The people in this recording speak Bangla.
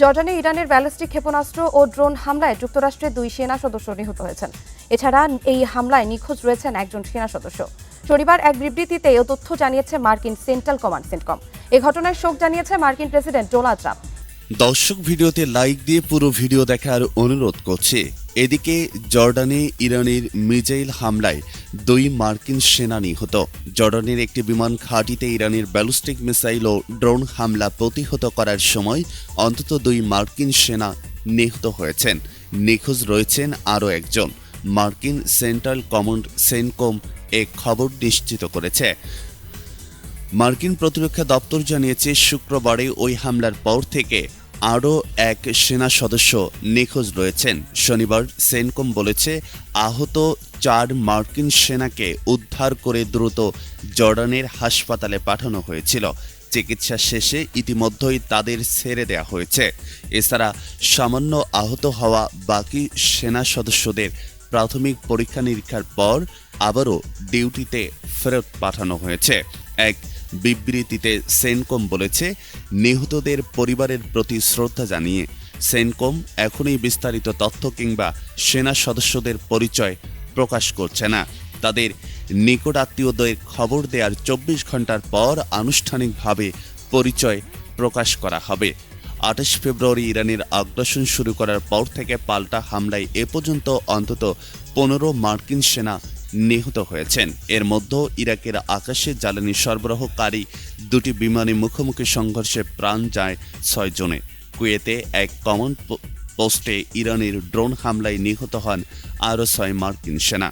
জর্ডানে ইরানের ব্যালিস্টিক ক্ষেপণাস্ত্র ও ড্রোন হামলায় যুক্তরাষ্ট্রের 2 সেনা সদস্য নিহত হয়েছেন। এছাড়া এই হামলায় নিখোঁজ রয়েছেন একজন সেনা সদস্য। শনিবার এক বিবৃতিতে এই তথ্য জানিয়েছে মার্কিন সেন্ট্রাল কমান্ড সেন্টকম। এই ঘটনায় শোক জানিয়েছে মার্কিন প্রেসিডেন্ট ডোনাল্ড ট্রাম্প। দর্শক ভিডিওতে লাইক দিয়ে পুরো ভিডিও দেখার অনুরোধ করছে। এদিকে জর্ডানে ইরানের মিসাইল হামলায় 2 মার্কিন সেনা নিহত। জর্ডানের একটি বিমান ঘাঁটিতে ইরানের ব্যালিস্টিক মিসাইল ও ড্রোন হামলা প্রতিহত করার সময় অন্তত 2 মার্কিন সেনা নিহত হয়েছেন। নিখোঁজ রয়েছেন আরও একজন। মার্কিন সেন্ট্রাল কমান্ড সেন্টকম এ খবর নিশ্চিত করেছে। মার্কিন প্রতিরক্ষা দপ্তর জানিয়েছে শুক্রবারে ওই হামলার পর থেকে আরও এক সেনা সদস্য নিখোঁজ রয়েছেন। শনিবার সেন্টকম বলেছে আহত 4 মার্কিন সেনাকে উদ্ধার করে দ্রুত জর্ডানের হাসপাতালে পাঠানো হয়েছিল। চিকিৎসা শেষে ইতিমধ্যেই তাদের ছেড়ে দেওয়া হয়েছে। এছাড়া সামান্য আহত হওয়া বাকি সেনা সদস্যদের প্রাথমিক পরীক্ষা নিরীক্ষার পর আবারও ডিউটিতে ফেরত পাঠানো হয়েছে। এক বিবৃতিতে সেন্টকম বলেছে, নিহতদের পরিবারের প্রতি শ্রদ্ধা জানিয়ে সেন্টকম এখনই বিস্তারিত তথ্য কিংবা সেনা সদস্যদের পরিচয় প্রকাশ করছে না। তাদের নিকটাত্মীয়দের খবর দেওয়ার 24 ঘন্টার পর আনুষ্ঠানিকভাবে পরিচয় প্রকাশ করা হবে। 28 ফেব্রুয়ারি ইরানের আগ্রাসন শুরু করার পর থেকে পাল্টা হামলায় এ পর্যন্ত অন্তত 15 মার্কিন সেনা নিহত হয়েছেন। এর মধ্যে ইরাকের আকাশে জ্বালানি সরবরাহকারী 2টি বিমানে মুখোমুখি সংঘর্ষে প্রাণ যায় 6 জনের। কুয়েতে এক কমান্ড পোস্টে ইরানের ড্রোন হামলায় নিহত হন আরও 6 মার্কিন সেনা।